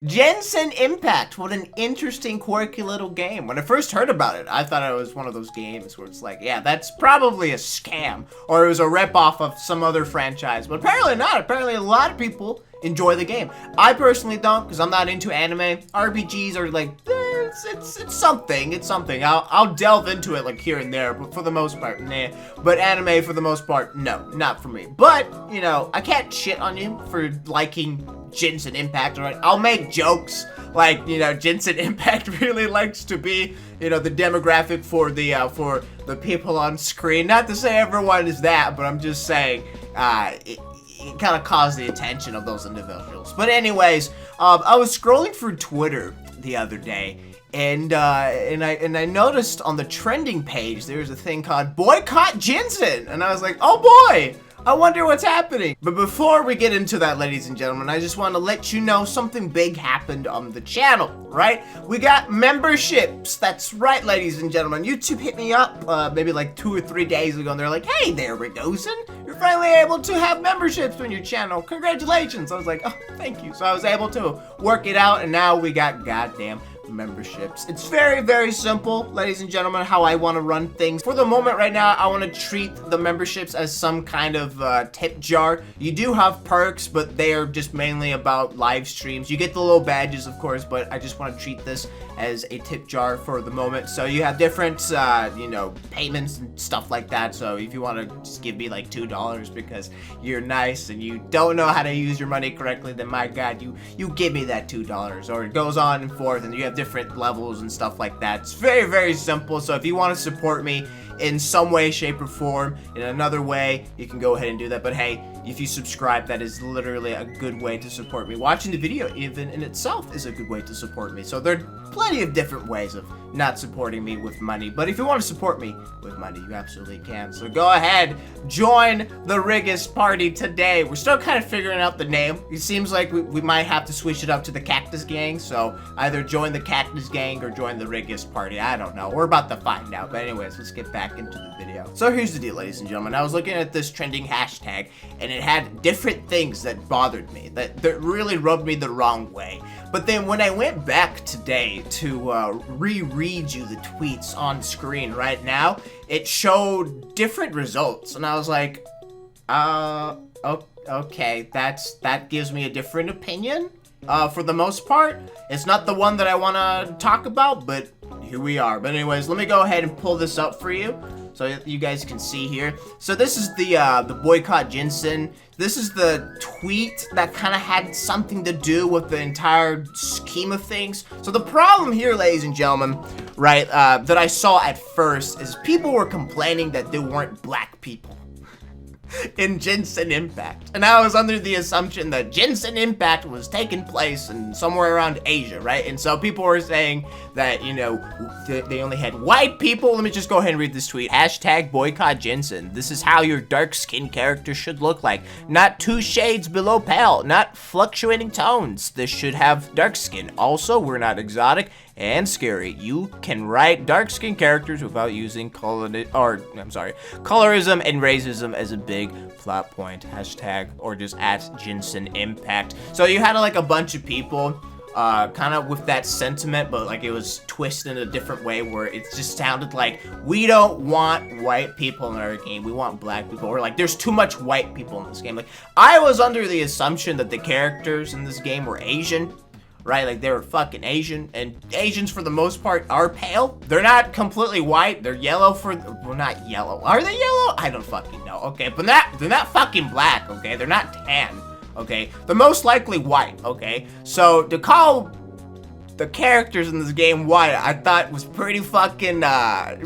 Genshin Impact, what an interesting, quirky little game. When I first heard about it, I thought it was one of those games where it's like, yeah, that's probably a scam, or it was a ripoff of some other franchise, but apparently not. Apparently a lot of people enjoy the game. I personally don't, because I'm not into anime. RPGs are like, it's something. I'll delve into it like here and there, but for the most part, nah. But anime, for the most part, no, not for me. But, you know, I can't shit on you for liking Genshin Impact, right? I'll make jokes like, you know, Genshin Impact really likes to be, you know, the demographic for the people on screen. Not to say everyone is that, but I'm just saying, it kind of caused the attention of those individuals. But anyways, I was scrolling through Twitter the other day, and I noticed on the trending page there's a thing called boycott Genshin, and I was like, oh boy, I wonder what's happening. But before we get into that, ladies and gentlemen, I just want to let you know something big happened on the channel, right? We got memberships. That's right, ladies and gentlemen. YouTube hit me up maybe like 2 or 3 days ago, and they're like, hey there, Rigozen, you're finally able to have memberships on your channel. Congratulations. I was like, oh, thank you. So I was able to work it out, and now we got goddamn memberships. It's very, very simple, ladies and gentlemen, how I want to run things. For the moment right now, I want to treat the memberships as some kind of tip jar. You do have perks, but they are just mainly about live streams. You get the little badges, of course, but I just want to treat this as a tip jar for the moment. So you have different, you know, payments and stuff like that. So if you want to just give me like $2 because you're nice and you don't know how to use your money correctly, then my God, you give me that $2. Or it goes on and forth, and you have different levels and stuff like that. It's very, very simple. So if you want to support me in some way, shape, or form, in another way, you can go ahead and do that. But hey, if you subscribe, that is literally a good way to support me. Watching the video even in itself is a good way to support me. So there are plenty of different ways of not supporting me with money. But if you want to support me with money, you absolutely can. So go ahead, join the Riggist party today. We're still kind of figuring out the name. It seems like we might have to switch it up to the Cactus Gang. So either join the Cactus Gang or join the Riggist party. I don't know. We're about to find out. But anyways, let's get back into the video. So here's the deal, ladies and gentlemen. I was looking at this trending hashtag, and it had different things that bothered me, that really rubbed me the wrong way. But then when I went back today to reread you the tweets on screen right now, it showed different results, and I was like, okay, that gives me a different opinion. For the most part, it's not the one that I want to talk about, but here we are. But anyways, let me go ahead and pull this up for you, so you guys can see here. So this is the boycott Genshin. This is the tweet that kind of had something to do with the entire scheme of things. So the problem here, ladies and gentlemen, right, that I saw at first is people were complaining that there weren't black people in Genshin Impact. And I was under the assumption that Genshin Impact was taking place in somewhere around Asia, right? And so people were saying that, you know, they only had white people. Let me just go ahead and read this tweet. Hashtag boycott Genshin. This is how your dark-skinned character should look like. Not 2 shades below pale, not fluctuating tones. This should have dark skin. Also, we're not exotic and scary. You can write dark-skinned characters without using colorism and racism as a big plot point. Hashtag or just at Genshin Impact. So you had like a bunch of people kind of with that sentiment, but like it was twisted in a different way where it just sounded like we don't want white people in our game, we want black people, or like there's too much white people in this game. Like I was under the assumption that the characters in this game were Asian, right? Like they were fucking Asian, and Asians for the most part are pale. They're not completely white. They're yellow well, not yellow. Are they yellow? I don't fucking know. Okay, but they're not fucking black. Okay, they're not tan. Okay, they're most likely white. Okay, so to call the characters in this game white, I thought was pretty fucking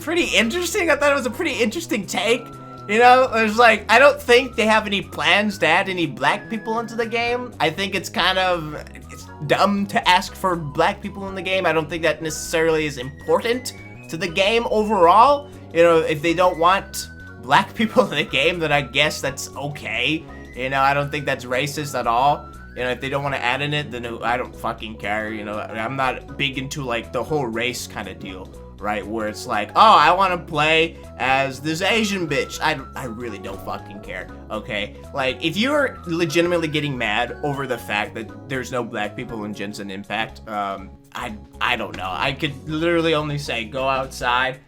pretty interesting. I thought it was a pretty interesting take. You know, there's like, I don't think they have any plans to add any black people into the game. I think it's dumb to ask for black people in the game. I don't think that necessarily is important to the game overall. You know, if they don't want black people in the game, then I guess that's okay. You know, I don't think that's racist at all. You know, if they don't want to add in it, then I don't fucking care. You know, I'm not big into like the whole race kind of deal. right? Where it's like, oh, I want to play as this Asian bitch. I really don't fucking care, okay? Like, if you're legitimately getting mad over the fact that there's no black people in Genshin Impact, I don't know. I could literally only say go outside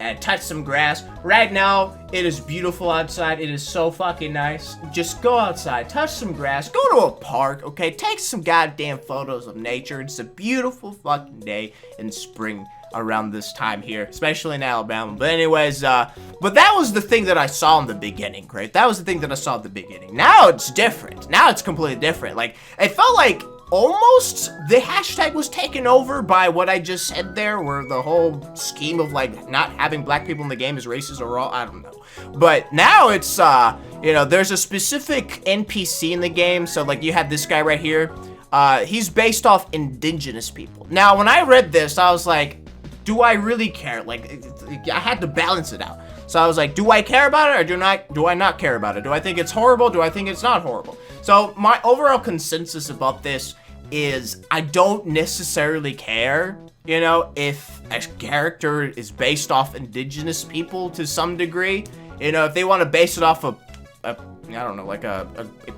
and touch some grass. Right now, it is beautiful outside. It is so fucking nice. Just go outside, touch some grass, go to a park, okay? Take some goddamn photos of nature. It's a beautiful fucking day in spring around this time here, especially in Alabama. But anyways, but that was the thing that I saw in the beginning, right? That was the thing that I saw at the beginning. Now it's different. Now it's completely different. Like, it felt like almost the hashtag was taken over by what I just said there, where the whole scheme of like not having black people in the game is racist overall. I don't know. But now it's, you know, there's a specific NPC in the game. So like you have this guy right here. He's based off indigenous people. Now, when I read this, I was like, do I really care? Like, I had to balance it out. So I was like, do I care about it or do I not care about it? Do I think it's horrible? Do I think it's not horrible? So my overall consensus about this is I don't necessarily care, you know, if a character is based off indigenous people to some degree. You know, if they want to base it off of, I don't know, like a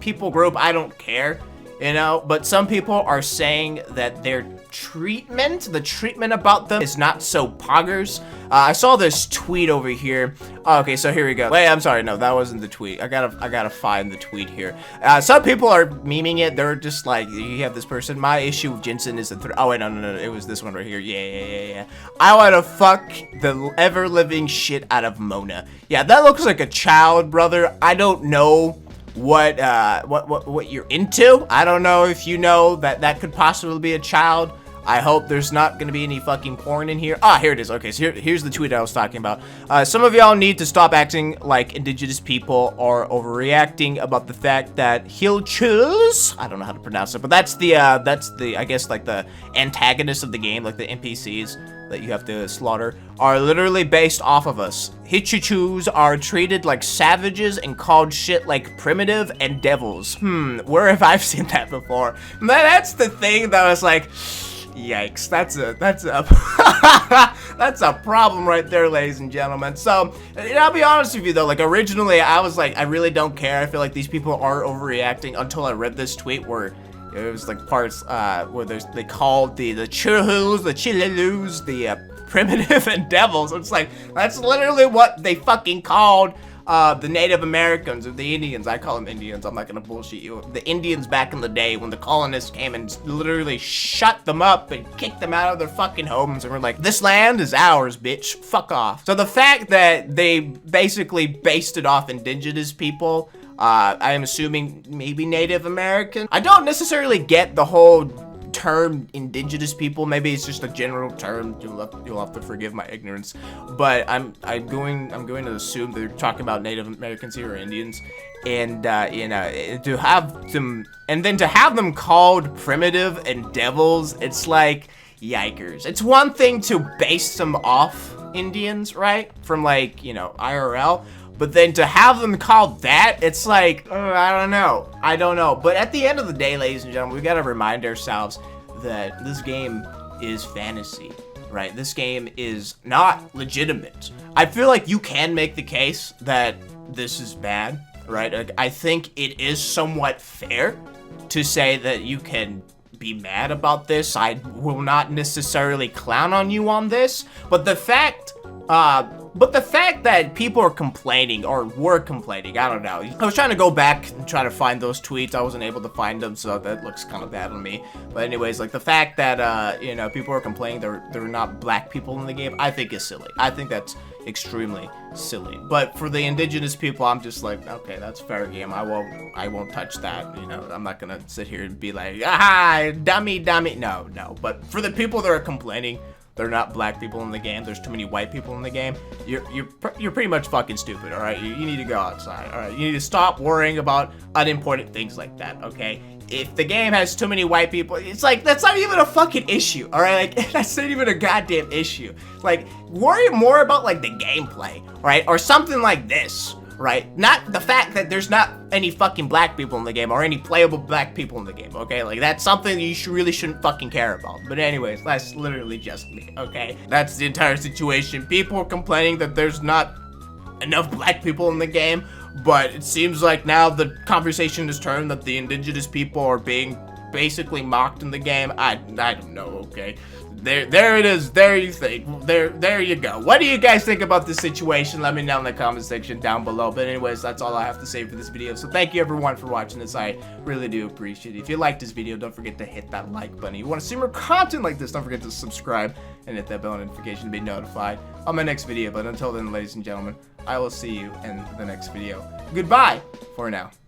people group, I don't care, you know. But some people are saying that the treatment about them is not so poggers. I saw this tweet over here. Oh, okay, so here we go. Wait, I'm sorry, no, that wasn't the tweet. I gotta find the tweet here. Some people are memeing it. They're just like, you have this person. My issue with Genshin is oh wait, no, it was this one right here. Yeah. I wanna fuck the ever-living shit out of Mona. Yeah, that looks like a child, brother. I don't know what you're into. I don't know if you know that could possibly be a child. I hope there's not gonna be any fucking porn in here. Ah, here it is. Okay, so here's the tweet I was talking about. Some of y'all need to stop acting like indigenous people are overreacting about the fact that Hilchus, I don't know how to pronounce it, but that's the I guess like the antagonists of the game, like the NPCs that you have to slaughter, are literally based off of us. Hichichus are treated like savages and called shit like primitive and devils. Where have I seen that before? That's the thing that was like, yikes, that's a that's a problem right there, ladies and gentlemen. So, I'll be honest with you though, like originally I was like, I really don't care. I feel like these people are overreacting until I read this tweet where it was like parts where they called the churros, the chililus, the primitive and devils. It's like, that's literally what they fucking called the Native Americans or the Indians. I call them Indians. I'm not gonna bullshit you. The Indians back in the day when the colonists came and literally shut them up and kicked them out of their fucking homes and were like, this land is ours, bitch. Fuck off. So the fact that they basically based it off indigenous people, I am assuming maybe Native American. I don't necessarily get the whole term indigenous people. Maybe it's just a general term. You'll have to forgive my ignorance, but I'm going to assume they're talking about Native Americans here or Indians, and you know, to have them called primitive and devils, it's like, yikers. It's one thing to base them off Indians, right, from like, you know, IRL, but then to have them called that, it's like, I don't know. But at the end of the day, ladies and gentlemen, we gotta remind ourselves that this game is fantasy, right? This game is not legitimate. I feel like you can make the case that this is bad, right? Like, I think it is somewhat fair to say that you can be mad about this. I will not necessarily clown on you on this, but the fact that people are complaining or were complaining, I don't know. I was trying to go back and try to find those tweets. I wasn't able to find them, so that looks kind of bad on me. But anyways, like the fact that, you know, people are complaining there are not black people in the game, I think is silly. I think that's extremely silly. But for the indigenous people, I'm just like, okay, that's fair game. I won't touch that. You know, I'm not gonna sit here and be like, ah, dummy. No. But for the people that are complaining, they're not black people in the game, there's too many white people in the game, you're pretty much fucking stupid, all right? You need to go outside, all right? You need to stop worrying about unimportant things like that, okay? If the game has too many white people, it's like, that's not even a fucking issue, all right? Like, that's not even a goddamn issue. Like, worry more about, like, the gameplay, right? Or something like this, right? Not the fact that there's not any fucking black people in the game or any playable black people in the game, okay? Like, that's something you really shouldn't fucking care about. But anyways, that's literally just me, okay? That's the entire situation. People are complaining that there's not enough black people in the game, but it seems like now the conversation has turned that the indigenous people are being basically mocked in the game. I don't know, okay? There it is. There you go. What do you guys think about this situation? Let me know in the comment section down below. But anyways, that's all I have to say for this video. So thank you everyone for watching this. I really do appreciate it. If you liked this video, don't forget to hit that like button. If you want to see more content like this, don't forget to subscribe and hit that bell notification to be notified on my next video. But until then, ladies and gentlemen, I will see you in the next video. Goodbye for now.